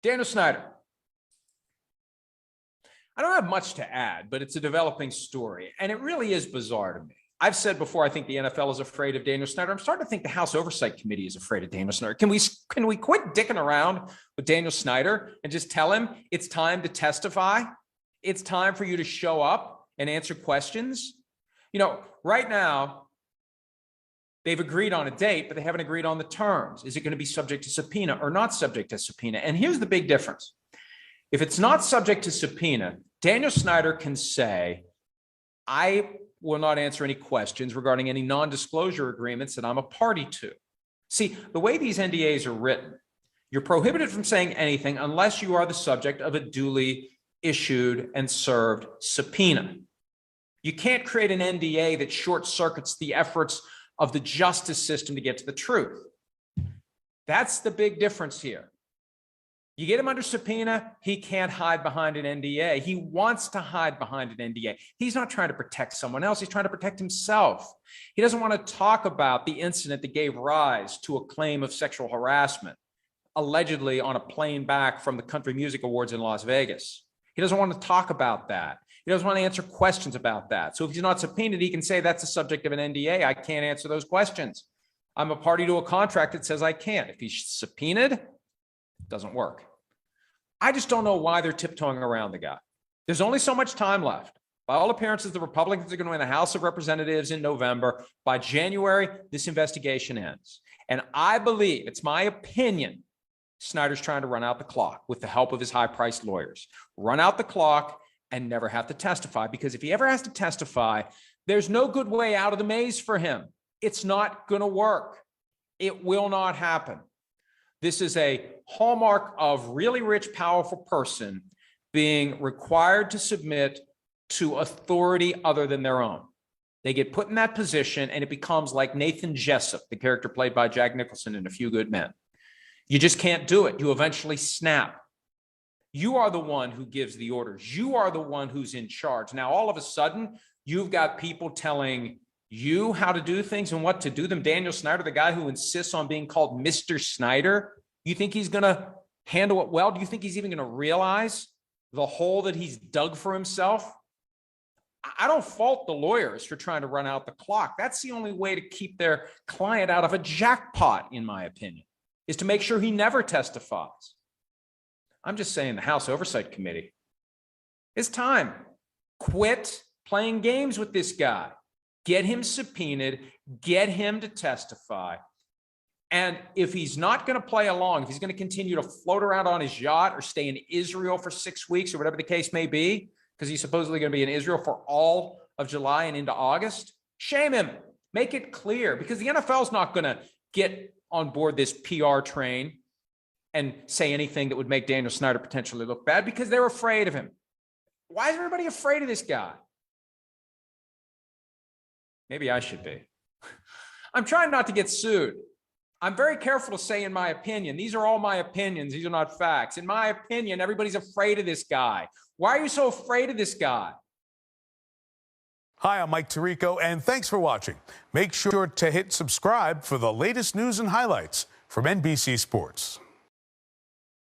Daniel Snyder. I don't have much to add, but it's a developing story, and it really is bizarre to me. I've said before, I think the NFL is afraid of Daniel Snyder. I'm starting to think the House Oversight Committee is afraid of Daniel Snyder. Can we quit dicking around with Daniel Snyder and just tell him it's time to testify? It's time for you to show up and answer questions. You know, right now, they've agreed on a date, but they haven't agreed on the terms. Is it going to be subject to subpoena or not subject to subpoena? And here's the big difference. If it's not subject to subpoena, Daniel Snyder can say, I will not answer any questions regarding any non-disclosure agreements that I'm a party to. See, the way these NDAs are written, you're prohibited from saying anything unless you are the subject of a duly issued and served subpoena. You can't create an NDA that short circuits the efforts of the justice system to get to the truth. That's the big difference here. You get him under subpoena, he can't hide behind an NDA. He wants to hide behind an NDA. He's not trying to protect someone else. He's trying to protect himself. He doesn't want to talk about the incident that gave rise to a claim of sexual harassment, allegedly on a plane back from the Country Music Awards in Las Vegas. He doesn't want to talk about that. He doesn't want to answer questions about that. So if he's not subpoenaed, he can say that's the subject of an NDA. I can't answer those questions. I'm a party to a contract that says I can't. If he's subpoenaed, it doesn't work. I just don't know why they're tiptoeing around the guy. There's only so much time left. By all appearances, the Republicans are going to win the House of Representatives in November. By January, this investigation ends. And I believe, it's my opinion, Snyder's trying to run out the clock with the help of his high-priced lawyers. Run out the clock and never have to testify, because if he ever has to testify, there's no good way out of the maze for him. It's not going to work. It will not happen. This is a hallmark of really rich, powerful person being required to submit to authority other than their own. They get put in that position, and it becomes like Nathan Jessup, the character played by Jack Nicholson in A Few Good Men. You just can't do it. You eventually snap. You are the one who gives the orders. You are the one who's in charge. Now, all of a sudden, you've got people telling you how to do things and what to do them. Daniel Snyder, the guy who insists on being called Mr. Snyder, you think he's going to handle it well? Do you think he's even going to realize the hole that he's dug for himself? I don't fault the lawyers for trying to run out the clock. That's the only way to keep their client out of a jackpot, in my opinion, is to make sure he never testifies. I'm just saying, the House Oversight Committee, it's time. Quit playing games with this guy. Get him subpoenaed, get him to testify. And if he's not going to play along, if he's going to continue to float around on his yacht or stay in Israel for 6 weeks or whatever the case may be, because he's supposedly going to be in Israel for all of July and into August, shame him. Make it clear, because the NFL is not going to get on board this PR train and say anything that would make Daniel Snyder potentially look bad, because they're afraid of him. Why is everybody afraid of this guy? Maybe I should be. I'm trying not to get sued. I'm very careful to say in my opinion. These are all my opinions. These are not facts. In my opinion, everybody's afraid of this guy. Why are you so afraid of this guy? Hi, I'm Mike Tirico, and thanks for watching. Make sure to hit subscribe for the latest news and highlights from NBC Sports.